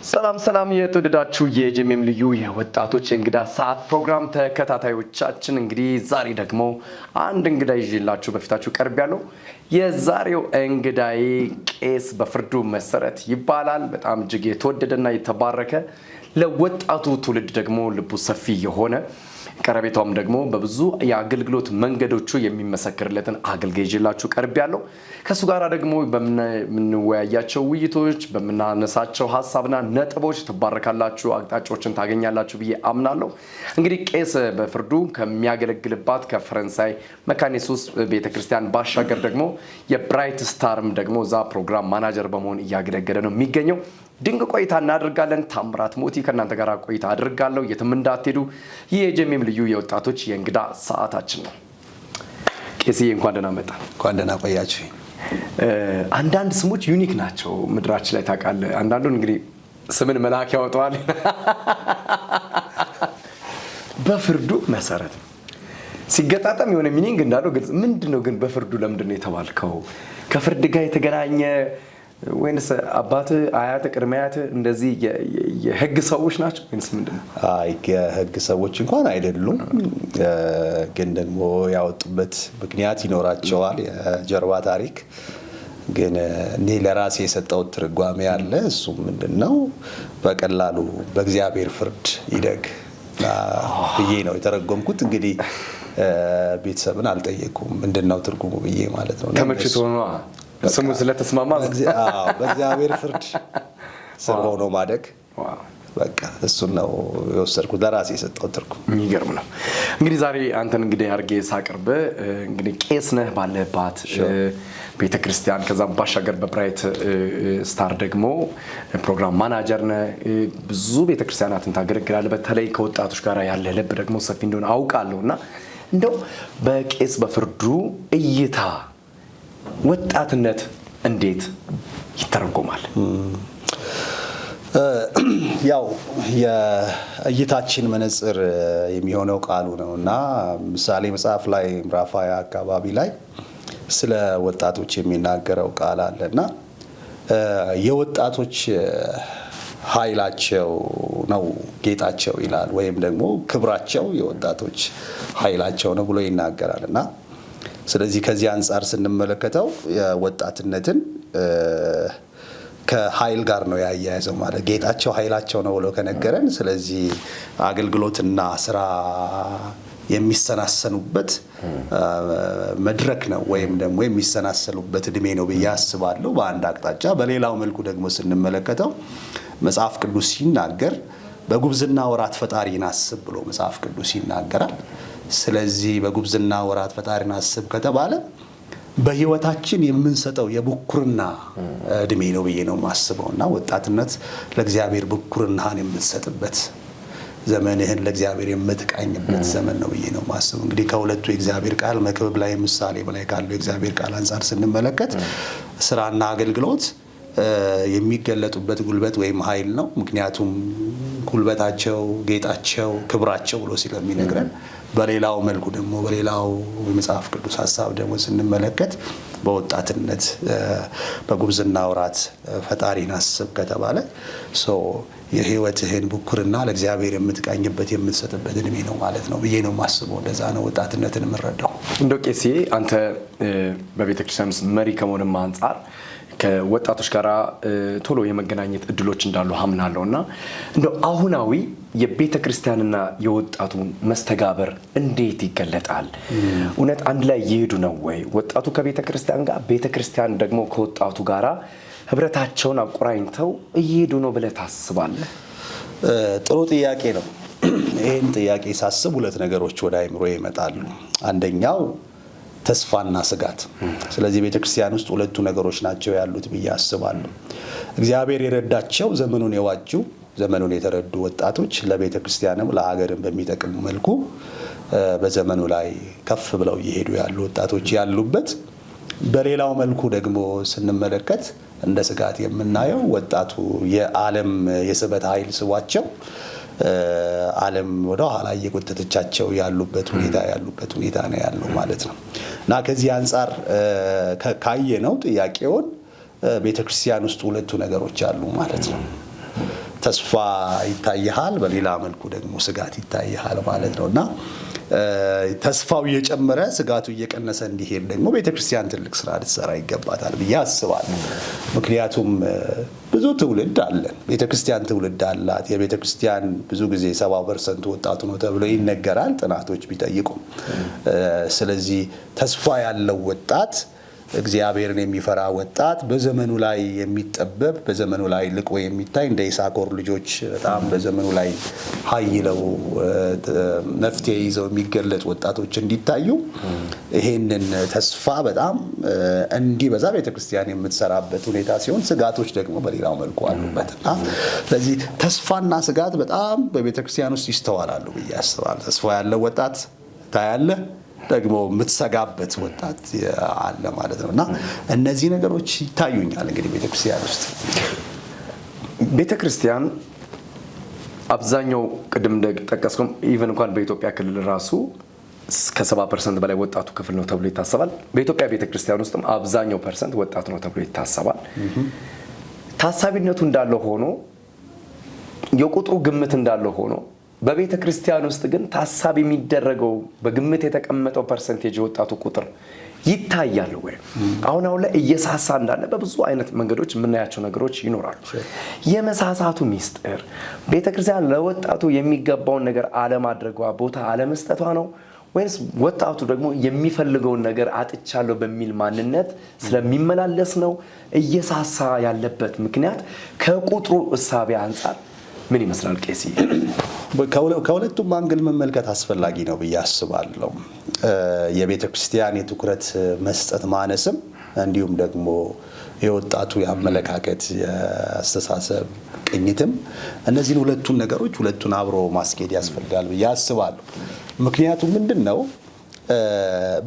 ሰላም የተወደዳችሁ የጄኤምኤም ልዩ የወጣቶች እንግዳ ሰዓት ፕሮግራም ተከታታዮቻችን እንግዲህ ዛሬ ደግሞ አንድ እንግዳ ይዤላችሁ በፊታችሁ ቀርቤያለሁ። የዛሬው እንግዳዬ ቄስ በፍርዱ መሰረት ይባላል። በጣም እጅግ የተወደደና የተባረከ ለወጣቱ ትውልድ ደግሞ ልቡ ሰፊ የሆነ ቀረቤታውም ደግሞ በብዙ የአገልግሎት መንገዶቹ የሚመሰክርለትን አገልጋይ ይዤላችሁ ቀርቤያለሁ። ከሱ ጋራ ደግሞ በምንወያያቸው ውይይቶች በመናነሳቸው ሐሳብና ነጥቦች ትባረካላችሁ፣ አቅጣጫዎችን ታገኛላችሁ ብዬ አምናለሁ። እንግዲህ ቄስ በፍርዱ ከሚያገለግልባት ከፈረንሳይ መካነ ኢየሱስ ቤተክርስቲያን ባሻገር ደግሞ የብራይት ስታርም ደግሞ ዛ ፕሮግራም ማናጀር በመሆን እያገለገለ ነው የሚገኘው። ድንቅ ቆይታ እናደርጋለን። ታምራት ሞቲ ከእናንተ ጋር ቆይታ አድርጋለሁ። የትም እንዳትሄዱ። ይህ የጄኤምኤም ልዩ የወጣቶች የእንግዳ ሰዓታችን ነው። ቄስዬ እንኳን ደህና መጣ። እንኳን ደህና ቆያችሁ። አንዳንድ ስሞች ዩኒክ ናቸው ምድራችን ላይ ታውቃለህ። አንዳንዱን እንግዲህ ስምን መልአክ ያወጣዋል። በፍርዱ መሰረት ሲገጣጠም የሆነ ሚኒንግ እንዳለው ግልጽ። ምንድነው ግን በፍርዱ ለምንድነው የተባልከው? ከፍርድ ጋር የተገናኘ ወይንስ አባት አያት ቅድመ አያት እንደዚህ የህግ ሰዎች ናቸው ወይንስ ምንድነው? አይ የህግ ሰዎች እንኳን አይደሉም፣ ግን ደግሞ ያወጡበት ምክንያት ይኖራቸዋል፣ የጀርባ ታሪክ። ግን እኔ ለራሴ የሰጠሁት ትርጓሜ አለ። እሱም ምንድነው በቀላሉ በእግዚአብሔር ፍርድ ይደግ ብዬ ነው የተረጎምኩት። እንግዲህ ቤተሰብን አልጠየኩም ምንድነው ትርጉሙ ብዬ ማለት ነው። ተመችቶ ነው ስሙ ስለተስማማ በእግዚአብሔር ፍርድ ስር ሆኖ ማደግ። በቃ እሱን ነው የወሰድኩት፣ ለራሴ የሰጠው ትርጉም። የሚገርም ነው። እንግዲህ ዛሬ አንተን እንግዲህ አድርጌ ሳቅርብ እንግዲህ ቄስ ነህ ባለባት ቤተክርስቲያን፣ ከዛም ባሻገር በብራይት ስታር ደግሞ ፕሮግራም ማናጀር ነህ። ብዙ ቤተክርስቲያናትን ታገለግላለህ። በተለይ ከወጣቶች ጋር ያለ ልብ ደግሞ ሰፊ እንደሆነ አውቃለሁ እና እንደው በቄስ በፍርዱ እይታ ወጣትነት እንዴት ይተረጎማል? ያው የእይታችን መነጽር የሚሆነው ቃሉ ነውና ምሳሌ መጽሐፍ ላይ ምዕራፍ 20 አካባቢ ላይ ስለ ወጣቶች የሚናገረው ቃል አለና የወጣቶች ኃይላቸው ነው ጌጣቸው ይላል፣ ወይም ደግሞ ክብራቸው የወጣቶች ኃይላቸው ነው ብሎ ይናገራልና ስለዚህ ከዚህ አንፃር ስንመለከተው ወጣትነትን ከኃይል ጋር ነው ያያያዘው። ማለት ጌጣቸው ኃይላቸው ነው ብሎ ከነገረን ስለዚህ አገልግሎትና ስራ የሚሰናሰኑበት መድረክ ነው ወይም ደግሞ የሚሰናሰሉበት እድሜ ነው ብዬ አስባለሁ በአንድ አቅጣጫ። በሌላው መልኩ ደግሞ ስንመለከተው መጽሐፍ ቅዱስ ሲናገር በጉብዝና ወራት ፈጣሪን አስብ ብሎ መጽሐፍ ቅዱስ ይናገራል። ስለዚህ በጉብዝና ወራት ፈጣሪን አስብ ከተባለ በህይወታችን የምንሰጠው የብኩርና እድሜ ነው ብዬ ነው የማስበውና ወጣትነት ለእግዚአብሔር ብኩርናህን የምትሰጥበት ዘመንህን ለእግዚአብሔር የምትቃኝበት ዘመን ነው ብዬ ነው የማስበው። እንግዲህ ከሁለቱ የእግዚአብሔር ቃል መክብብ ላይ ምሳሌ በላይ ካለው የእግዚአብሔር ቃል አንፃር ስንመለከት ስራና አገልግሎት የሚገለጡበት ጉልበት ወይም ኃይል ነው። ምክንያቱም ጉልበታቸው ጌጣቸው ክብራቸው ብሎ ስለሚነግረን፣ በሌላው መልኩ ደግሞ በሌላው የመጽሐፍ ቅዱስ ሐሳብ ደግሞ ስንመለከት በወጣትነት በጉብዝና ወራት ፈጣሪን አስብ ከተባለ የህይወትህን ብኩርና ለእግዚአብሔር የምትቃኝበት የምትሰጥበት እድሜ ነው ማለት ነው ብዬ ነው የማስበው። እንደዛ ነው ወጣትነትን የምንረዳው። እንደው ቄስ አንተ በቤተክርስቲያን ውስጥ መሪ ከመሆንም አንጻር ከወጣቶች ጋር ቶሎ የመገናኘት እድሎች እንዳሉ አምናለሁ እና እንደው አሁናዊ የቤተክርስቲያንና የወጣቱ መስተጋበር እንዴት ይገለጣል? እውነት አንድ ላይ ይሄዱ ነው ወይ? ወጣቱ ከቤተክርስቲያን ጋር፣ ቤተክርስቲያን ደግሞ ከወጣቱ ጋር ህብረታቸውን አቆራኝተው እየሄዱ ነው ብለህ ታስባለህ? ጥሩ ጥያቄ ነው። ይህን ጥያቄ ሳስብ ሁለት ነገሮች ወደ አይምሮ ይመጣሉ። አንደኛው ተስፋና ስጋት። ስለዚህ ቤተክርስቲያን ውስጥ ሁለቱ ነገሮች ናቸው ያሉት ብዬ አስባለሁ። እግዚአብሔር የረዳቸው ዘመኑን የዋጁ ዘመኑን የተረዱ ወጣቶች ለቤተክርስቲያንም ለሀገርም በሚጠቅም መልኩ በዘመኑ ላይ ከፍ ብለው እየሄዱ ያሉ ወጣቶች ያሉበት፣ በሌላው መልኩ ደግሞ ስንመለከት እንደ ስጋት የምናየው ወጣቱ የዓለም የስበት ኃይል ስቧቸው ዓለም ወደ ኋላ እየጎተተቻቸው ያሉበት ሁኔታ ነው ያለው ማለት ነው። እና ከዚህ አንፃር ካየነው ጥያቄውን ቤተክርስቲያን ውስጥ ሁለቱ ነገሮች አሉ ማለት ነው። ተስፋ ይታያል፣ በሌላ መልኩ ደግሞ ስጋት ይታያል ማለት ነውና ተስፋው እየጨመረ ስጋቱ እየቀነሰ እንዲሄድ ደግሞ ቤተክርስቲያን ትልቅ ስራ ልትሰራ ይገባታል ብዬ አስባለሁ። ምክንያቱም ብዙ ትውልድ አለን፣ ቤተክርስቲያን ትውልድ አላት። የቤተክርስቲያን ብዙ ጊዜ 70% ወጣቱ ነው ተብሎ ይነገራል ጥናቶች ቢጠይቁም። ስለዚህ ተስፋ ያለው ወጣት፣ እግዚአብሔርን የሚፈራ ወጣት፣ በዘመኑ ላይ የሚጠበብ በዘመኑ ላይ ልቆ የሚታይ እንደ ይሳኮር ልጆች በጣም በዘመኑ ላይ ኃይለው መፍትሄ ይዘው የሚገለጡ ወጣቶች እንዲታዩ ይሄንን ተስፋ በጣም እንዲበዛ ቤተክርስቲያን የምትሰራበት ሁኔታ ሲሆን፣ ስጋቶች ደግሞ በሌላው መልኩ አሉበትና ስለዚህ ተስፋና ስጋት በጣም በቤተክርስቲያን ውስጥ ይስተዋላሉ ብዬ አስባለሁ። ተስፋ ያለው ወጣት ታያለ፣ ደግሞ የምትሰጋበት ወጣት አለ ማለት ነውና እነዚህ ነገሮች ይታዩኛል። እንግዲህ ቤተክርስቲያን ውስጥ ቤተክርስቲያን አብዛኛው ቅድም እንደጠቀስኩም ኢቨን እንኳን በኢትዮጵያ ክልል ራሱ ከ70% በላይ ወጣቱ ክፍል ነው ተብሎ ይታሰባል። በኢትዮጵያ ቤተክርስቲያን ውስጥም አብዛኛው ፐርሰንት ወጣት ነው ተብሎ ይታሰባል። ታሳቢነቱ እንዳለ ሆኖ የቁጥሩ ግምት እንዳለ ሆኖ በቤተ ክርስቲያን ውስጥ ግን ታሳቢ የሚደረገው በግምት የተቀመጠው ፐርሰንቴጅ የወጣቱ ቁጥር ይታያል ወይ? አሁን ላይ እየሳሳ እንዳለ በብዙ አይነት መንገዶች የምናያቸው ነገሮች ይኖራሉ። የመሳሳቱ ሚስጥር ቤተ ክርስቲያን ለወጣቱ የሚገባውን ነገር አለማድረጓ፣ ቦታ አለመስጠቷ ነው ወይስ ወጣቱ ደግሞ የሚፈልገውን ነገር አጥቻለሁ በሚል ማንነት ስለሚመላለስ ነው? እየሳሳ ያለበት ምክንያት ከቁጥሩ እሳቤ አንጻር ምን ይመስላል ቄስ? ከሁለቱም አንግል መመልከት አስፈላጊ ነው ብዬ አስባለሁ። የቤተ ክርስቲያን የትኩረት መስጠት ማነስም እንዲሁም ደግሞ የወጣቱ የአመለካከት የአስተሳሰብ ቅኝትም እነዚህን ሁለቱን ነገሮች ሁለቱን አብሮ ማስኬድ ያስፈልጋል ብዬ አስባለሁ። ምክንያቱም ምንድነው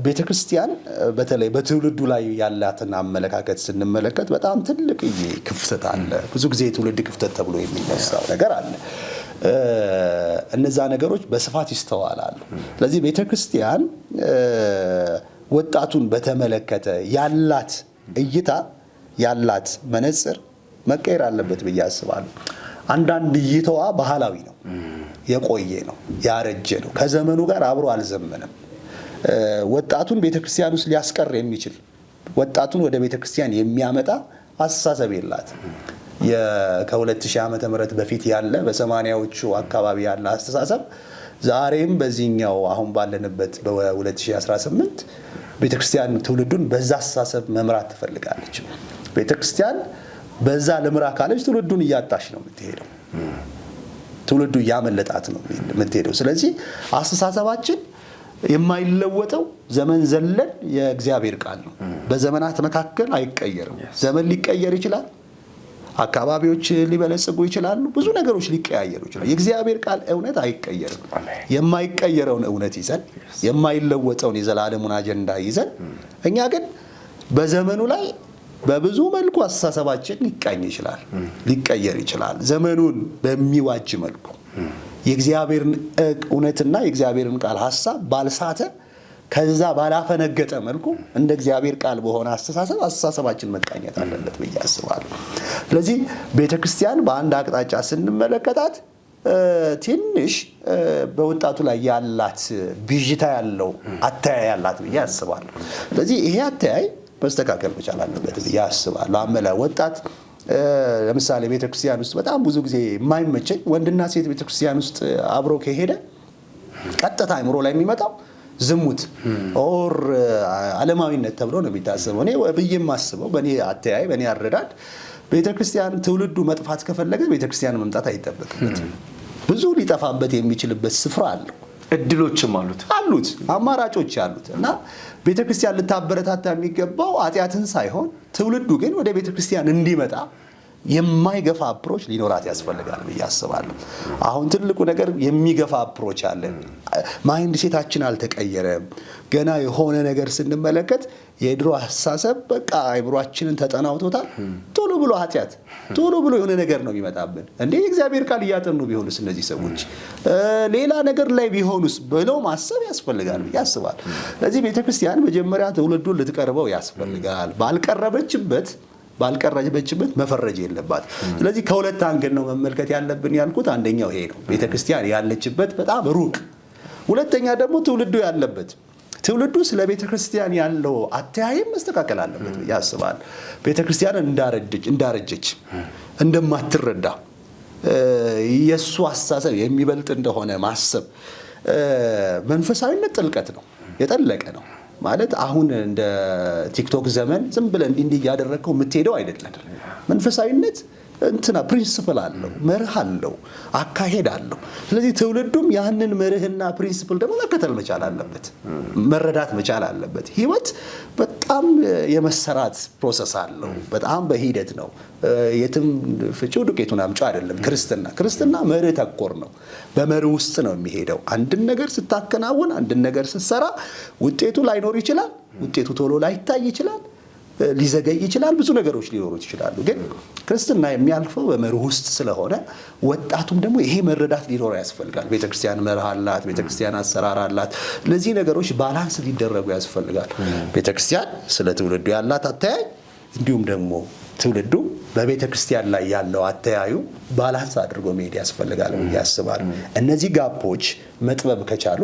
ቤተክርስቲያን በተለይ በትውልዱ ላይ ያላትን አመለካከት ስንመለከት በጣም ትልቅ ክፍተት አለ። ብዙ ጊዜ የትውልድ ክፍተት ተብሎ የሚነሳው ነገር አለ። እነዛ ነገሮች በስፋት ይስተዋላሉ። ስለዚህ ቤተክርስቲያን ወጣቱን በተመለከተ ያላት እይታ ያላት መነጽር መቀየር አለበት ብዬ አስባለሁ። አንዳንድ እይታዋ ባህላዊ ነው፣ የቆየ ነው፣ ያረጀ ነው፣ ከዘመኑ ጋር አብሮ አልዘመነም። ወጣቱን ቤተክርስቲያን ውስጥ ሊያስቀር የሚችል ወጣቱን ወደ ቤተክርስቲያን የሚያመጣ አስተሳሰብ የላት። ከ2000 ዓመተ ምህረት በፊት ያለ በ80ዎቹ አካባቢ ያለ አስተሳሰብ ዛሬም በዚህኛው አሁን ባለንበት በ2018 ቤተክርስቲያን ትውልዱን በዛ አስተሳሰብ መምራት ትፈልጋለች። ቤተክርስቲያን በዛ ልምራ ካለች ትውልዱን እያጣሽ ነው የምትሄደው። ትውልዱ እያመለጣት ነው የምትሄደው። ስለዚህ አስተሳሰባችን የማይለወጠው ዘመን ዘለል የእግዚአብሔር ቃል ነው። በዘመናት መካከል አይቀየርም። ዘመን ሊቀየር ይችላል፣ አካባቢዎች ሊበለጽጉ ይችላሉ፣ ብዙ ነገሮች ሊቀያየሩ ይችላሉ። የእግዚአብሔር ቃል እውነት አይቀየርም። የማይቀየረውን እውነት ይዘን የማይለወጠውን የዘላለሙን አጀንዳ ይዘን እኛ ግን በዘመኑ ላይ በብዙ መልኩ አስተሳሰባችን ሊቃኝ ይችላል፣ ሊቀየር ይችላል። ዘመኑን በሚዋጅ መልኩ የእግዚአብሔርን እውነትና የእግዚአብሔርን ቃል ሐሳብ ባልሳተ ከዛ ባላፈነገጠ መልኩ እንደ እግዚአብሔር ቃል በሆነ አስተሳሰባችን መቃኘት አለበት ብዬ አስባለሁ። ስለዚህ ቤተክርስቲያን በአንድ አቅጣጫ ስንመለከታት ትንሽ በወጣቱ ላይ ያላት ብዥታ ያለው አተያይ ያላት ብዬ አስባለሁ። ስለዚህ ይሄ አተያይ መስተካከል መቻል አለበት ብዬ አስባለሁ። ወጣት ለምሳሌ ቤተክርስቲያን ውስጥ በጣም ብዙ ጊዜ የማይመቸኝ ወንድና ሴት ቤተክርስቲያን ውስጥ አብሮ ከሄደ ቀጥታ አእምሮ ላይ የሚመጣው ዝሙት ኦር ዓለማዊነት ተብሎ ነው የሚታሰበው። እኔ ብዬ የማስበው በእኔ አተያይ በእኔ አረዳድ ቤተክርስቲያን ትውልዱ መጥፋት ከፈለገ ቤተክርስቲያን መምጣት አይጠበቅበትም። ብዙ ሊጠፋበት የሚችልበት ስፍራ አለው፣ እድሎችም አሉት፣ አማራጮች አሉት እና ቤተክርስቲያን ልታበረታታ የሚገባው ኃጢአትን ሳይሆን ትውልዱ ግን ወደ ቤተክርስቲያን እንዲመጣ የማይገፋ አፕሮች ሊኖራት ያስፈልጋል ብዬ አስባለሁ። አሁን ትልቁ ነገር የሚገፋ አፕሮች አለ። ማይንድ ሴታችን አልተቀየረም። ገና የሆነ ነገር ስንመለከት የድሮ አስተሳሰብ በቃ አይምሯችንን ተጠናውቶታል። ቶሎ ብሎ ኃጢአት፣ ቶሎ ብሎ የሆነ ነገር ነው የሚመጣብን። እንዴ የእግዚአብሔር ቃል እያጠኑ ቢሆኑስ እነዚህ ሰዎች ሌላ ነገር ላይ ቢሆኑስ ብለው ማሰብ ያስፈልጋል ብዬ አስባለሁ። ስለዚህ ቤተክርስቲያን መጀመሪያ ትውልዱን ልትቀርበው ያስፈልጋል። ባልቀረበችበት ባልቀረበችበት መፈረጅ የለባት። ስለዚህ ከሁለት አንግል ነው መመልከት ያለብን ያልኩት። አንደኛው ይሄ ነው፣ ቤተክርስቲያን ያለችበት በጣም ሩቅ። ሁለተኛ ደግሞ ትውልዱ ያለበት፣ ትውልዱ ስለ ቤተክርስቲያን ያለው አተያየም መስተካከል አለበት ያስባል። ቤተክርስቲያን እንዳረጀች እንደማትረዳ የሱ አስተሳሰብ የሚበልጥ እንደሆነ ማሰብ መንፈሳዊነት ጥልቀት ነው፣ የጠለቀ ነው ማለት አሁን እንደ ቲክቶክ ዘመን ዝም ብለህ እንዲህ ያደረከው የምትሄደው አይደለም። መንፈሳዊነት እንትና ፕሪንሲፕል አለው፣ መርህ አለው፣ አካሄድ አለው። ስለዚህ ትውልዱም ያንን መርህና ፕሪንሲፕል ደግሞ መከተል መቻል አለበት፣ መረዳት መቻል አለበት። ህይወት በጣም የመሰራት ፕሮሰስ አለው፣ በጣም በሂደት ነው። የትም ፍጪው ዱቄቱን አምጪው አይደለም። ክርስትና መርህ ተኮር ነው፣ በመርህ ውስጥ ነው የሚሄደው። አንድን ነገር ስታከናውን፣ አንድን ነገር ስትሰራ ውጤቱ ላይኖር ይችላል፣ ውጤቱ ቶሎ ላይታይ ይችላል፣ ሊዘገይ ይችላል፣ ብዙ ነገሮች ሊኖሩት ይችላሉ። ግን ክርስትና የሚያልፈው በመርህ ውስጥ ስለሆነ ወጣቱም ደግሞ ይሄ መረዳት ሊኖረው ያስፈልጋል። ቤተክርስቲያን መርህ አላት፣ ቤተክርስቲያን አሰራር አላት። ለዚህ ነገሮች ባላንስ ሊደረጉ ያስፈልጋል። ቤተክርስቲያን ስለ ትውልዱ ያላት አተያይ፣ እንዲሁም ደግሞ ትውልዱ በቤተክርስቲያን ላይ ያለው አተያዩ ባላንስ አድርጎ መሄድ ያስፈልጋል ብዬ አስባለሁ። እነዚህ ጋፖች መጥበብ ከቻሉ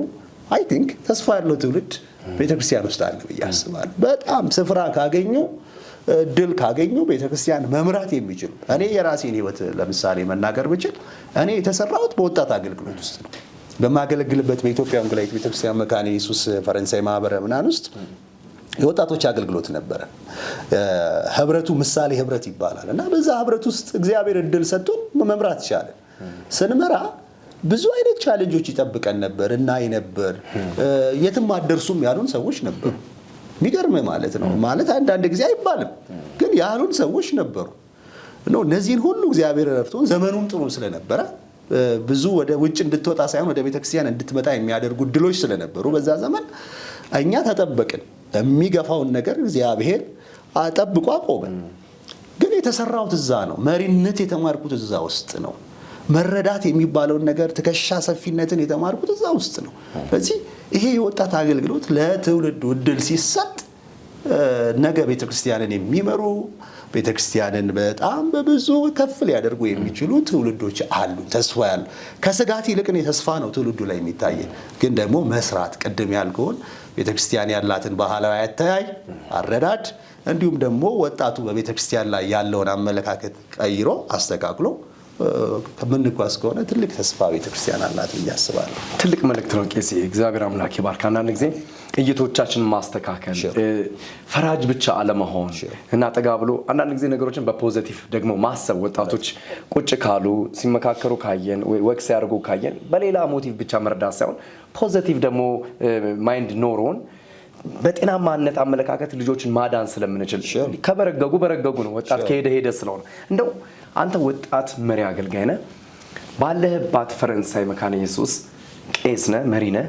አይ ቲንክ ተስፋ ያለው ትውልድ ቤተክርስቲያን ውስጥ አለ ብዬ አስባለሁ። በጣም ስፍራ ካገኙ፣ ድል ካገኙ ቤተክርስቲያን መምራት የሚችሉ እኔ የራሴን ህይወት ለምሳሌ መናገር ብችል እኔ የተሰራሁት በወጣት አገልግሎት ውስጥ ነው። በማገለግልበት በኢትዮጵያ ወንጌላዊት ቤተክርስቲያን መካነ ኢየሱስ ፈረንሳይ ማህበረ ምናምን ውስጥ የወጣቶች አገልግሎት ነበረ። ህብረቱ ምሳሌ ህብረት ይባላል እና በዛ ህብረት ውስጥ እግዚአብሔር እድል ሰጥቶን መምራት ይቻላል። ስንመራ ብዙ አይነት ቻሌንጆች ይጠብቀን ነበር እና ነበር የትም አደርሱም ያሉን ሰዎች ነበሩ። የሚገርም ማለት ነው። ማለት አንዳንድ ጊዜ አይባልም ግን ያሉን ሰዎች ነበሩ። እነዚህን ሁሉ እግዚአብሔር ረድቶን ዘመኑም ጥሩ ስለነበረ ብዙ ወደ ውጭ እንድትወጣ ሳይሆን ወደ ቤተክርስቲያን እንድትመጣ የሚያደርጉ ድሎች ስለነበሩ በዛ ዘመን እኛ ተጠበቅን። የሚገፋውን ነገር እግዚአብሔር ጠብቆ አቆመን። ግን የተሰራሁት እዛ ነው። መሪነት የተማርኩት እዛ ውስጥ ነው። መረዳት የሚባለውን ነገር ትከሻ ሰፊነትን የተማርኩት እዛ ውስጥ ነው። ስለዚህ ይሄ የወጣት አገልግሎት ለትውልዱ እድል ሲሰጥ ነገ ቤተክርስቲያንን የሚመሩ ቤተክርስቲያንን በጣም በብዙ ከፍ ሊያደርጉ የሚችሉ ትውልዶች አሉ። ተስፋ ያሉ ከስጋት ይልቅ ተስፋ ነው ትውልዱ ላይ የሚታየን። ግን ደግሞ መስራት ቅድም ያልከውን ቤተክርስቲያን ያላትን ባህላዊ አተያይ፣ አረዳድ እንዲሁም ደግሞ ወጣቱ በቤተክርስቲያን ላይ ያለውን አመለካከት ቀይሮ አስተካክሎ ከምንጓዝ ከሆነ ትልቅ ተስፋ ቤተክርስቲያን አላት ብዬ አስባለሁ። ትልቅ መልእክት ነው ቄስ። እግዚአብሔር አምላክ ይባርክ። አንዳንድ ጊዜ እይቶቻችንን ማስተካከል፣ ፈራጅ ብቻ አለመሆን እና ጠጋ ብሎ አንዳንድ ጊዜ ነገሮችን በፖዚቲቭ ደግሞ ማሰብ። ወጣቶች ቁጭ ካሉ ሲመካከሩ ካየን ወይ ወቅስ ያደርጉ ካየን በሌላ ሞቲቭ ብቻ መርዳት ሳይሆን ፖዚቲቭ ደግሞ ማይንድ ኖሮን በጤናማነት አመለካከት ልጆችን ማዳን ስለምንችል በረገጉ ነው። ወጣት ከሄደ ስለሆነ እንደው አንተ ወጣት መሪ አገልጋይ ነህ፣ ባለህባት ፈረንሳይ መካነ ኢየሱስ ቄስ ነህ፣ መሪ ነህ።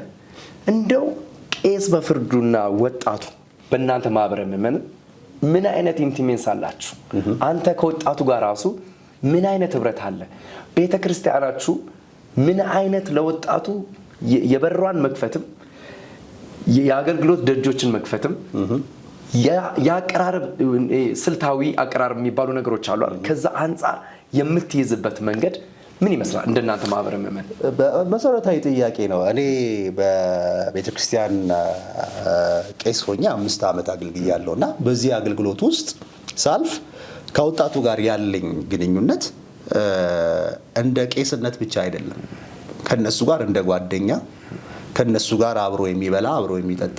እንደው ቄስ በፍርዱና ወጣቱ በእናንተ ማህበረ ምዕመናን ምን አይነት ኢንቲሜንስ አላችሁ? አንተ ከወጣቱ ጋር ራሱ ምን አይነት ህብረት አለ? ቤተክርስቲያናችሁ ምን አይነት ለወጣቱ የበሯን መክፈትም የአገልግሎት ደጆችን መክፈትም የአቀራረብ ስልታዊ አቀራረብ የሚባሉ ነገሮች አሉ። ከዛ አንጻር የምትይዝበት መንገድ ምን ይመስላል? እንደናንተ ማህበረ ምዕመናን መሰረታዊ ጥያቄ ነው። እኔ በቤተክርስቲያን ቄስ ሆኜ 5 ዓመት አገልግያለሁና በዚህ አገልግሎት ውስጥ ሳልፍ ከወጣቱ ጋር ያለኝ ግንኙነት እንደ ቄስነት ብቻ አይደለም። ከነሱ ጋር እንደ ጓደኛ፣ ከነሱ ጋር አብሮ የሚበላ አብሮ የሚጠጣ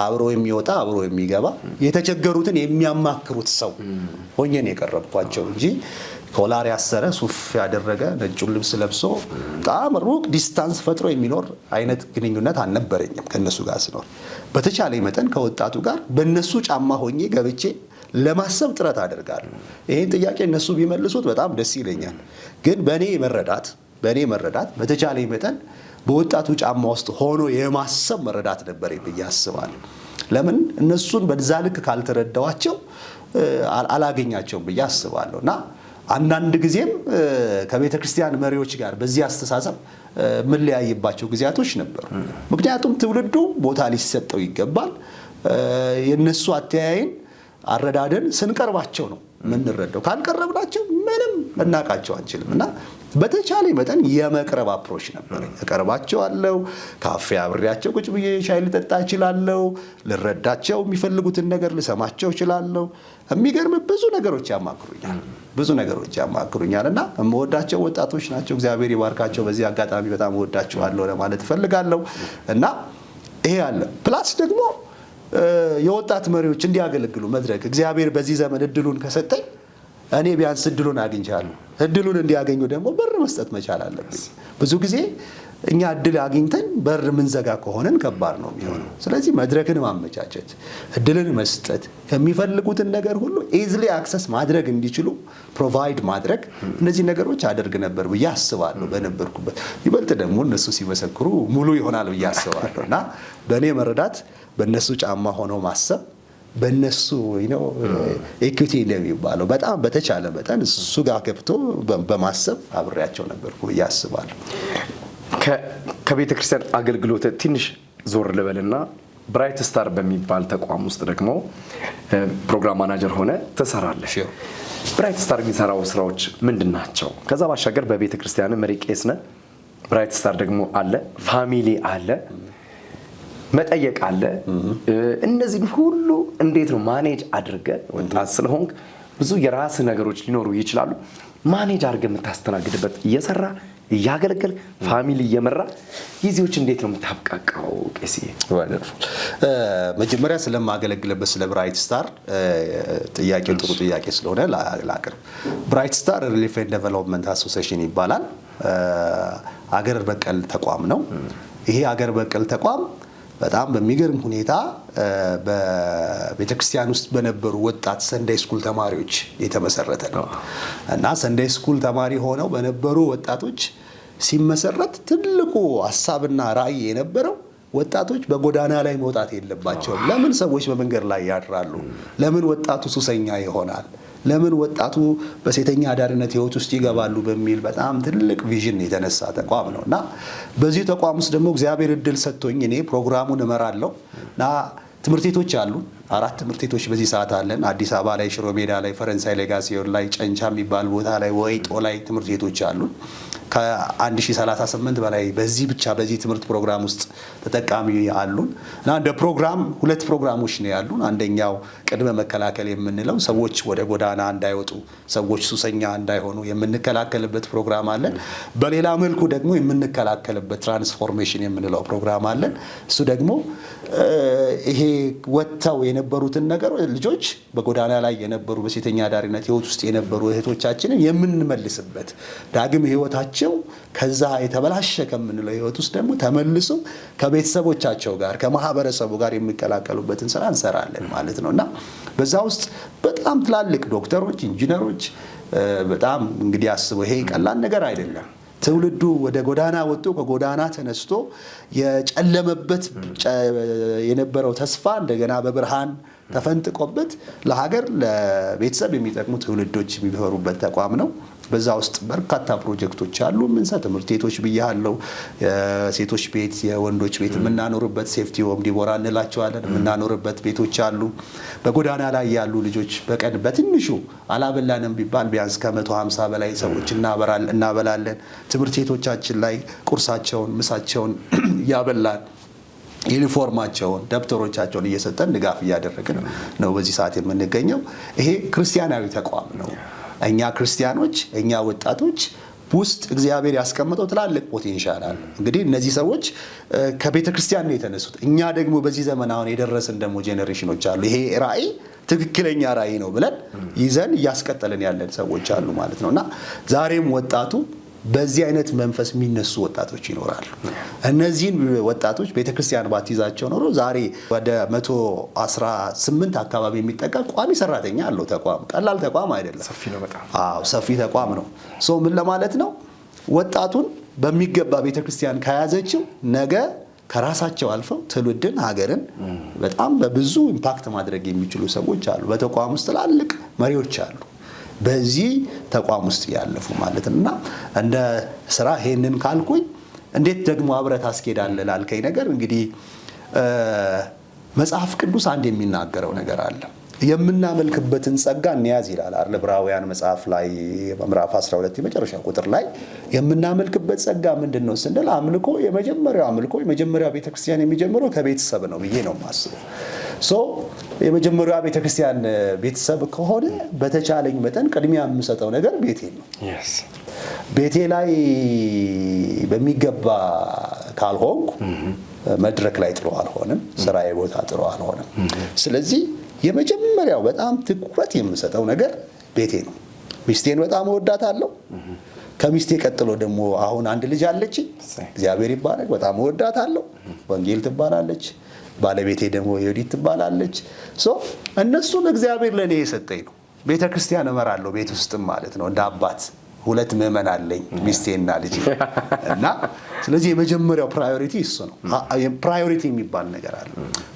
አብሮ የሚወጣ አብሮ የሚገባ የተቸገሩትን የሚያማክሩት ሰው ሆኜ ነው የቀረብኳቸው እንጂ ኮላር ያሰረ ሱፍ ያደረገ ነጩን ልብስ ለብሶ በጣም ሩቅ ዲስታንስ ፈጥሮ የሚኖር አይነት ግንኙነት አልነበረኝም። ከነሱ ጋር ስኖር በተቻለ መጠን ከወጣቱ ጋር በነሱ ጫማ ሆኜ ገብቼ ለማሰብ ጥረት አደርጋለሁ። ይሄን ጥያቄ እነሱ ቢመልሱት በጣም ደስ ይለኛል። ግን በእኔ መረዳት በተቻለ መጠን በወጣቱ ጫማ ውስጥ ሆኖ የማሰብ መረዳት ነበር ብዬ አስባለሁ። ለምን እነሱን በዛ ልክ ካልተረዳዋቸው አላገኛቸውም ብዬ አስባለሁ። እና አንዳንድ ጊዜም ከቤተ ክርስቲያን መሪዎች ጋር በዚህ አስተሳሰብ ምንለያይባቸው ጊዜያቶች ነበሩ። ምክንያቱም ትውልዱ ቦታ ሊሰጠው ይገባል። የነሱ አተያይን አረዳደን ስንቀርባቸው ነው የምንረዳው። ካልቀረብናቸው ምንም ልናውቃቸው አንችልም እና በተቻለ መጠን የመቅረብ አፕሮች ነበር። እቀርባቸዋለሁ፣ ካፌ አብሬያቸው ቁጭ ብዬ ሻይ ልጠጣ እችላለሁ፣ ልረዳቸው የሚፈልጉትን ነገር ልሰማቸው እችላለሁ። የሚገርም ብዙ ነገሮች ያማክሩኛል እና የምወዳቸው ወጣቶች ናቸው። እግዚአብሔር ይባርካቸው። በዚህ አጋጣሚ በጣም እወዳቸዋለሁ ለማለት እፈልጋለሁ እና ይሄ አለ። ፕላስ ደግሞ የወጣት መሪዎች እንዲያገለግሉ መድረክ እግዚአብሔር በዚህ ዘመን እድሉን ከሰጠኝ እኔ ቢያንስ እድሉን አግኝቻለሁ። እድሉን እንዲያገኙ ደግሞ በር መስጠት መቻል አለብኝ። ብዙ ጊዜ እኛ እድል አግኝተን በር ምንዘጋ ከሆነን ከባድ ነው የሚሆነው። ስለዚህ መድረክን ማመቻቸት፣ እድልን መስጠት፣ የሚፈልጉትን ነገር ሁሉ ኢዝሊ አክሰስ ማድረግ እንዲችሉ ፕሮቫይድ ማድረግ፣ እነዚህ ነገሮች አደርግ ነበር ብዬ አስባለሁ በነበርኩበት። ይበልጥ ደግሞ እነሱ ሲመሰክሩ ሙሉ ይሆናል ብዬ አስባለሁ እና በእኔ መረዳት በእነሱ ጫማ ሆኖ ማሰብ በእነሱ ኢኩዊቲ እንደሚባለው በጣም በተቻለ መጠን እሱ ጋር ገብቶ በማሰብ አብሬያቸው ነበርኩ ብዬ አስባለሁ። ከቤተ ክርስቲያን አገልግሎት ትንሽ ዞር ልበልና ብራይት ስታር በሚባል ተቋም ውስጥ ደግሞ ፕሮግራም ማናጀር ሆነ ትሰራለህ። ብራይት ስታር የሚሰራው ስራዎች ምንድን ናቸው? ከዛ ባሻገር በቤተ ክርስቲያን መሪ ቄስ ነህ። ብራይት ስታር ደግሞ አለ፣ ፋሚሊ አለ፣ መጠየቅ አለ። እነዚህን ሁሉ እንዴት ነው ማኔጅ አድርገህ ወጣት ስለሆንክ ብዙ የራስ ነገሮች ሊኖሩ ይችላሉ። ማኔጅ አድርገህ የምታስተናግድበት እየሰራ እያገለገል ፋሚሊ እየመራ ጊዜዎች እንዴት ነው የምታብቃቃው? ቄስዬ መጀመሪያ ስለማገለግልበት ስለ ብራይት ስታር ጥያቄው ጥሩ ጥያቄ ስለሆነ ላቅርብ። ብራይት ስታር ሪሊፍ ኤንድ ዴቨሎፕመንት አሶሲዬሽን ይባላል። አገር በቀል ተቋም ነው። ይሄ አገር በቀል ተቋም በጣም በሚገርም ሁኔታ በቤተክርስቲያን ውስጥ በነበሩ ወጣት ሰንዳይ ስኩል ተማሪዎች የተመሰረተ ነው እና ሰንዳይ ስኩል ተማሪ ሆነው በነበሩ ወጣቶች ሲመሰረት ትልቁ ሀሳብና ራዕይ የነበረው ወጣቶች በጎዳና ላይ መውጣት የለባቸውም። ለምን ሰዎች በመንገድ ላይ ያድራሉ? ለምን ወጣቱ ሱሰኛ ይሆናል? ለምን ወጣቱ በሴተኛ አዳሪነት ህይወት ውስጥ ይገባሉ? በሚል በጣም ትልቅ ቪዥን የተነሳ ተቋም ነው እና በዚህ ተቋም ውስጥ ደግሞ እግዚአብሔር እድል ሰጥቶኝ እኔ ፕሮግራሙን እመራለሁ እና ትምህርት ቤቶች አሉ። 4 ትምህርት ቤቶች በዚህ ሰዓት አለን። አዲስ አበባ ላይ፣ ሽሮ ሜዳ ላይ፣ ፈረንሳይ ሌጋሲዮን ላይ፣ ጨንቻ የሚባል ቦታ ላይ፣ ወይጦ ላይ ትምህርት ቤቶች አሉ። ከ1038 በላይ በዚህ ብቻ በዚህ ትምህርት ፕሮግራም ውስጥ ተጠቃሚ አሉን እና እንደ ፕሮግራም 2 ፕሮግራሞች ነው ያሉን። አንደኛው ቅድመ መከላከል የምንለው ሰዎች ወደ ጎዳና እንዳይወጡ፣ ሰዎች ሱሰኛ እንዳይሆኑ የምንከላከልበት ፕሮግራም አለን። በሌላ መልኩ ደግሞ የምንከላከልበት ትራንስፎርሜሽን የምንለው ፕሮግራም አለን። እሱ ደግሞ ይሄ ወጥተው የነበሩትን ነገር ልጆች በጎዳና ላይ የነበሩ በሴተኛ አዳሪነት ህይወት ውስጥ የነበሩ እህቶቻችንን የምንመልስበት ዳግም ህይወታቸው ከዛ የተበላሸ ከምንለው ህይወት ውስጥ ደግሞ ተመልሰው ከቤተሰቦቻቸው ጋር ከማህበረሰቡ ጋር የሚቀላቀሉበትን ስራ እንሰራለን ማለት ነውና በዛ ውስጥ በጣም ትላልቅ ዶክተሮች፣ ኢንጂነሮች በጣም እንግዲህ አስበው ይሄ ቀላል ነገር አይደለም። ትውልዱ ወደ ጎዳና ወጥቶ ከጎዳና ተነስቶ የጨለመበት የነበረው ተስፋ እንደገና በብርሃን ተፈንጥቆበት ለሀገር ለቤተሰብ የሚጠቅሙ ትውልዶች የሚፈሩበት ተቋም ነው። በዛ ውስጥ በርካታ ፕሮጀክቶች አሉ። ትምህርት ቤቶች ብያለሁ። ሴቶች ቤት፣ የወንዶች ቤት የምናኖርበት ሴፍቲ ሆም ዲቦራ እንላቸዋለን የምናኖርበት ቤቶች አሉ። በጎዳና ላይ ያሉ ልጆች በቀን በትንሹ አላበላንም ቢባል ቢያንስ ከ150 በላይ ሰዎች እናበላለን። ትምህርት ቤቶቻችን ላይ ቁርሳቸውን፣ ምሳቸውን እያበላን ዩኒፎርማቸውን፣ ደብተሮቻቸውን እየሰጠን ድጋፍ እያደረግን ነው በዚህ ሰዓት የምንገኘው። ይሄ ክርስቲያናዊ ተቋም ነው። እኛ ክርስቲያኖች፣ እኛ ወጣቶች ውስጥ እግዚአብሔር ያስቀመጠው ትላልቅ ፖቴንሻል አለ። እንግዲህ እነዚህ ሰዎች ከቤተ ክርስቲያን ነው የተነሱት። እኛ ደግሞ በዚህ ዘመን አሁን የደረስን ደግሞ ጄኔሬሽኖች አሉ። ይሄ ራዕይ ትክክለኛ ራዕይ ነው ብለን ይዘን እያስቀጠልን ያለን ሰዎች አሉ ማለት ነው እና ዛሬም ወጣቱ በዚህ አይነት መንፈስ የሚነሱ ወጣቶች ይኖራሉ። እነዚህን ወጣቶች ቤተክርስቲያን ባትይዛቸው ኖሮ ዛሬ ወደ 118 አካባቢ የሚጠጋ ቋሚ ሰራተኛ አለው ተቋም። ቀላል ተቋም አይደለም። ሰፊ ነው በጣም። አዎ ሰፊ ተቋም ነው። ምን ለማለት ነው? ወጣቱን በሚገባ ቤተክርስቲያን ከያዘችው ነገ ከራሳቸው አልፈው ትውልድን፣ ሀገርን በጣም በብዙ ኢምፓክት ማድረግ የሚችሉ ሰዎች አሉ። በተቋም ውስጥ ትላልቅ መሪዎች አሉ በዚህ ተቋም ውስጥ ያለፉ ማለት እና እንደ ስራ ይሄንን ካልኩኝ እንዴት ደግሞ አብረት አስኬዳለህ ላልከኝ ነገር እንግዲህ መጽሐፍ ቅዱስ አንድ የሚናገረው ነገር አለ። የምናመልክበትን ጸጋ እንያዝ ይላል አይደል? ዕብራውያን መጽሐፍ ላይ ምዕራፍ 12 የመጨረሻ ቁጥር ላይ የምናመልክበት ጸጋ ምንድነው ስንል የመጀመሪያው ቤተክርስቲያን የሚጀምረው ከቤተሰብ ነው ብዬ ነው የማስበው። የመጀመሪያው ቤተክርስቲያን ቤተሰብ ከሆነ በተቻለኝ መጠን ቅድሚያ የምሰጠው ነገር ቤቴ ነው። ቤቴ ላይ በሚገባ ካልሆንኩ መድረክ ላይ ጥሩ አልሆንም፣ ስራዬ ቦታ ጥሩ አልሆንም። ስለዚህ የመጀመሪያው በጣም ትኩረት የምሰጠው ነገር ቤቴ ነው። ሚስቴን በጣም እወዳታለሁ። ከሚስቴ ቀጥሎ ደግሞ አሁን አንድ ልጅ አለች፣ እግዚአብሔር ይባረክ፣ በጣም እወዳታለሁ። ወንጌል ትባላለች። ባለቤቴ ደግሞ ዮዲት ትባላለች። እነሱን እግዚአብሔር ለኔ የሰጠኝ ነው። ቤተክርስቲያን እመራለሁ ቤት ውስጥም ማለት ነው። እንደ አባት 2 ምዕመን አለኝ፣ ሚስቴና ልጅ እና ስለዚህ የመጀመሪያው ፕራዮሪቲ እሱ ነው። ፕራዮሪቲ የሚባል ነገር አለ።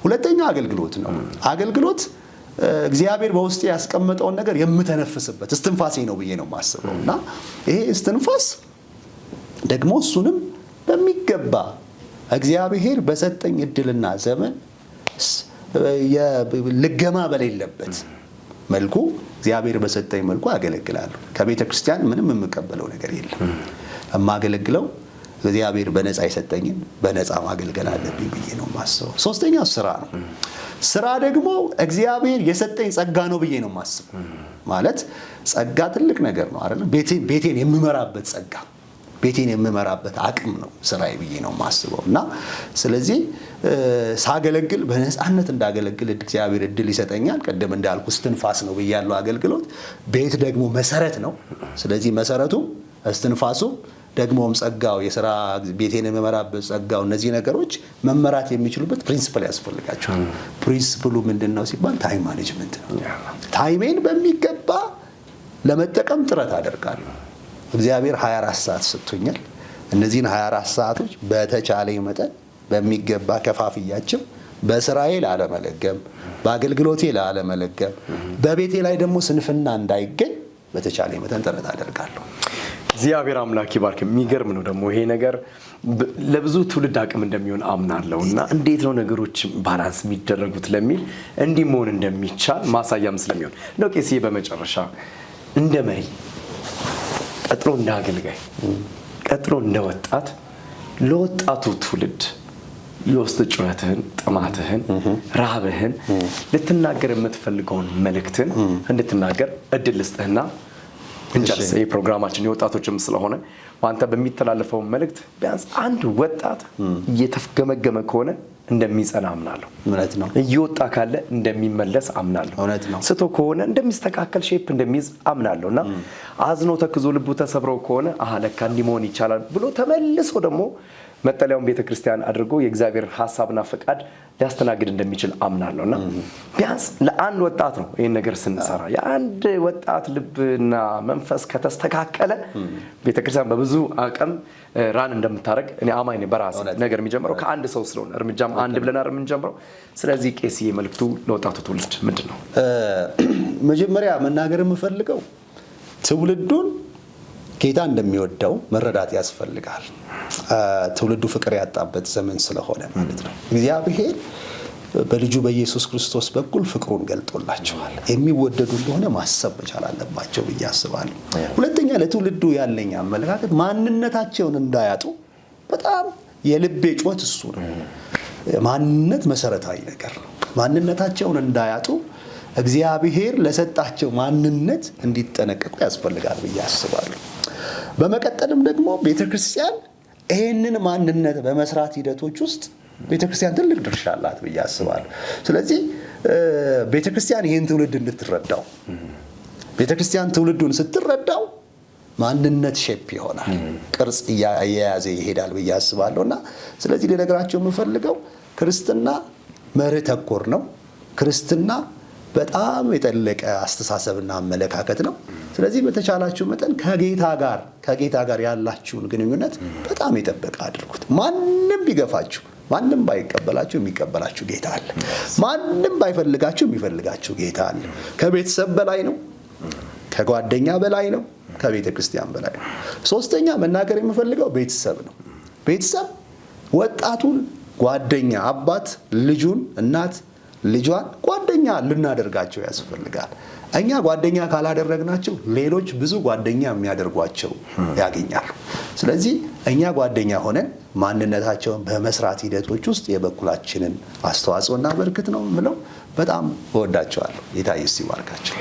ሁለተኛው አገልግሎት ነው። አገልግሎት እግዚአብሔር በውስጤ ያስቀመጠውን ነገር የምተነፍስበት እስትንፋሴ ነው ብዬ ነው የማስበው እና ይሄ እስትንፋስ ደግሞ እሱንም በሚገባ እግዚአብሔር በሰጠኝ እድልና ዘመን ልገማ በሌለበት መልኩ እግዚአብሔር በሰጠኝ መልኩ አገለግላለሁ። ከቤተ ክርስቲያን ምንም የምቀበለው ነገር የለም። የማገለግለው እግዚአብሔር በነፃ የሰጠኝን በነፃ ማገልገል አለብኝ ብዬ ነው የማስበው። ሶስተኛው ስራ ነው። ስራ ደግሞ እግዚአብሔር የሰጠኝ ጸጋ ነው ብዬ ነው የማስበው። ማለት ጸጋ ትልቅ ነገር ነው አይደል? ቤቴን የምመራበት ጸጋ፣ ቤቴን የምመራበት አቅም ነው ስራዬ ብዬ ነው የማስበው እና ስለዚህ ሳገለግል በነፃነት እንዳገለግል እግዚአብሔር እድል ይሰጠኛል። ቀደም እንዳልኩ እስትንፋስ ነው ብያለሁ አገልግሎት። ቤት ደግሞ መሰረት ነው። ስለዚህ መሰረቱ እስትንፋሱ ደግሞም ጸጋው፣ የሥራ ቤቴን የምመራበት ጸጋው፣ እነዚህ ነገሮች መመራት የሚችሉበት ፕሪንሲፕል ያስፈልጋቸዋል። ፕሪንሲፕሉ ምንድነው ሲባል ታይም ማኔጅመንት ነው። ታይሜን በሚገባ ለመጠቀም ጥረት አደርጋለሁ። እግዚአብሔር 24 ሰዓት ሰጥቶኛል። እነዚህን 24 ሰዓቶች በተቻለኝ መጠን በሚገባ ከፋፍያቸው በስራዬ ላለመለገም፣ በአገልግሎቴ ላለመለገም፣ በቤቴ ላይ ደግሞ ስንፍና እንዳይገኝ በተቻለኝ መጠን ጥረት አደርጋለሁ። እግዚአብሔር አምላክ ይባርክ። የሚገርም ነው ደግሞ ይሄ ነገር ለብዙ ትውልድ አቅም እንደሚሆን አምናለሁ እና እንዴት ነው ነገሮች ባላንስ የሚደረጉት ለሚል እንዲህ መሆን እንደሚቻል ማሳያም ስለሚሆን ነው። ቄስዬ በመጨረሻ እንደ መሪ ቀጥሎ እንደ አገልጋይ ቀጥሎ እንደ ወጣት ለወጣቱ ትውልድ የውስጥ ጩኸትህን፣ ጥማትህን፣ ረሃብህን ልትናገር የምትፈልገውን መልእክትን እንድትናገር እድል ልስጥህና እንጨርስ። ይህ ፕሮግራማችን የወጣቶችም ስለሆነ አንተ በሚተላለፈው መልእክት ቢያንስ አንድ ወጣት እየተፍገመገመ ከሆነ እንደሚጸና አምናለሁ። እውነት ነው። እየወጣ ካለ እንደሚመለስ አምናለሁ። እውነት ነው። ስቶ ከሆነ እንደሚስተካከል ሼፕ እንደሚይዝ አምናለሁ እና አዝኖ ተክዞ ልቡ ተሰብረው ከሆነ ለካ እንዲህ መሆን ይቻላል ብሎ ተመልሶ ደግሞ መጠለያውን ቤተክርስቲያን አድርጎ የእግዚአብሔር ሐሳብና ፈቃድ ሊያስተናግድ እንደሚችል አምናለሁ እና ቢያንስ ለአንድ ወጣት ነው ይሄን ነገር ስንሰራ የአንድ ወጣት ልብና መንፈስ ከተስተካከለ ቤተክርስቲያን በብዙ አቅም ራን እንደምታደርግ እኔ አማኝ ነኝ። በራሴ ነገር የሚጀምረው ከአንድ ሰው ስለሆነ እርምጃም አንድ ብለን የምንጀምረው። ስለዚህ ቄስዬ መልእክቱ ለወጣቱ ትውልድ ምንድን ነው? መጀመሪያ መናገር የምፈልገው ትውልዱን ጌታ እንደሚወደው መረዳት ያስፈልጋል። ትውልዱ ፍቅር ያጣበት ዘመን ስለሆነ ማለት ነው። እግዚአብሔር በልጁ በኢየሱስ ክርስቶስ በኩል ፍቅሩን ገልጦላቸዋል። የሚወደዱ እንደሆነ ማሰብ መቻል አለባቸው ብዬ አስባለሁ። ሁለተኛ ለትውልዱ ያለኝ አመለካከት ማንነታቸውን እንዳያጡ በጣም የልቤ ጩኸት እሱ ነው። ማንነት መሰረታዊ ነገር ነው። ማንነታቸውን እንዳያጡ እግዚአብሔር ለሰጣቸው ማንነት እንዲጠነቀቁ ያስፈልጋል ብዬ አስባለሁ። በመቀጠልም ደግሞ ቤተክርስቲያን ይህንን ማንነት በመስራት ሂደቶች ውስጥ ቤተክርስቲያን ትልቅ ድርሻ አላት ብዬ አስባለሁ። ስለዚህ ቤተክርስቲያን ይህን ትውልድ እንድትረዳው፣ ቤተክርስቲያን ትውልዱን ስትረዳው ማንነት ሼፕ ይሆናል፣ ቅርጽ እየያዘ ይሄዳል ብዬ አስባለሁ እና ስለዚህ ልነግራቸው የምፈልገው ክርስትና መርህ ተኮር ነው። ክርስትና በጣም የጠለቀ አስተሳሰብና አመለካከት ነው። ስለዚህ በተቻላችሁ መጠን ከጌታ ጋር ያላችሁን ግንኙነት በጣም የጠበቀ አድርጉት። ማንም ቢገፋችሁ፣ ማንም ባይቀበላችሁ የሚቀበላችሁ ጌታ አለ። ማንም ባይፈልጋችሁ የሚፈልጋችሁ ጌታ አለ። ከቤተሰብ በላይ ነው፣ ከጓደኛ በላይ ነው፣ ከቤተ ክርስቲያን በላይ ነው። ሶስተኛ መናገር የምፈልገው ቤተሰብ ነው። ቤተሰብ ወጣቱን ጓደኛ፣ አባት ልጁን፣ እናት ልጇን ጓደኛ ጓደኛ ልናደርጋቸው ያስፈልጋል። እኛ ጓደኛ ካላደረግናቸው ሌሎች ብዙ ጓደኛ የሚያደርጓቸው ያገኛሉ። ስለዚህ እኛ ጓደኛ ሆነን ማንነታቸውን በመስራት ሂደቶች ውስጥ የበኩላችንን አስተዋጽኦ እናበርክት ነው የምለው። በጣም እወዳቸዋለሁ። ጌታ ኢየሱስ ይባርካቸው።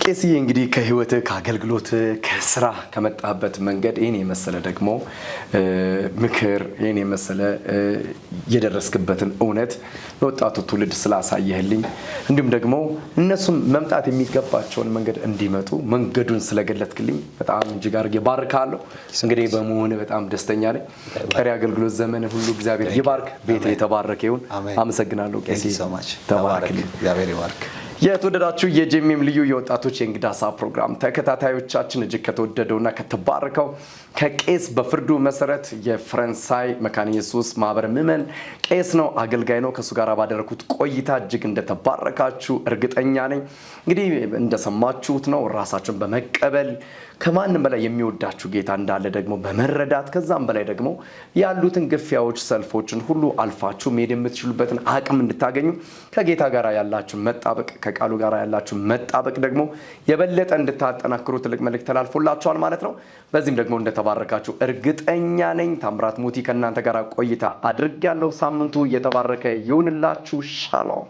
ቄስዬ እንግዲህ ከህይወት ከአገልግሎት ከስራ ከመጣበት መንገድ ይህን የመሰለ ደግሞ ምክር ይህን የመሰለ የደረስክበትን እውነት ለወጣቱ ትውልድ ስላሳየህልኝ እንዲሁም ደግሞ እነሱም መምጣት የሚገባቸውን መንገድ እንዲመጡ መንገዱን ስለገለጥክልኝ በጣም እጅግ አድርጌ ባርካለሁ። እንግዲህ በመሆን በጣም ደስተኛ ነኝ። ቀሪ አገልግሎት ዘመን ሁሉ እግዚአብሔር ይባርክ። ቤት የተባረከ ይሁን። አመሰግናለሁ ቄስዬ። ተባረክልኝ። እግዚአብሔር ይባርክ። የተወደዳችሁ የጄኤምኤም ልዩ የወጣቶች የእንግዳ ሰዓት ፕሮግራም ተከታታዮቻችን እጅግ ከተወደደውና ከተባረከው ከቄስ በፍርዱ መሰረት የፈረንሳይ መካነ ኢየሱስ ማህበር ምዕመን ቄስ ነው፣ አገልጋይ ነው። ከሱ ጋር ባደረኩት ቆይታ እጅግ እንደተባረካችሁ እርግጠኛ ነኝ። እንግዲህ እንደሰማችሁት ነው ራሳችሁን በመቀበል ከማንም በላይ የሚወዳችሁ ጌታ እንዳለ ደግሞ በመረዳት ከዛም በላይ ደግሞ ያሉትን ግፊያዎች፣ ሰልፎችን ሁሉ አልፋችሁ መሄድ የምትችሉበትን አቅም እንድታገኙ ከጌታ ጋር ያላችሁ መጣበቅ፣ ከቃሉ ጋር ያላችሁ መጣበቅ ደግሞ የበለጠ እንድታጠናክሩ ትልቅ መልእክት ተላልፎላችኋል ማለት ነው። በዚህም ደግሞ እንደተባረካችሁ እርግጠኛ ነኝ። ታምራት ሙቲ ከእናንተ ጋር ቆይታ አድርጌያለሁ። ሳምንቱ እየተባረከ ይሁንላችሁ። ሻሎም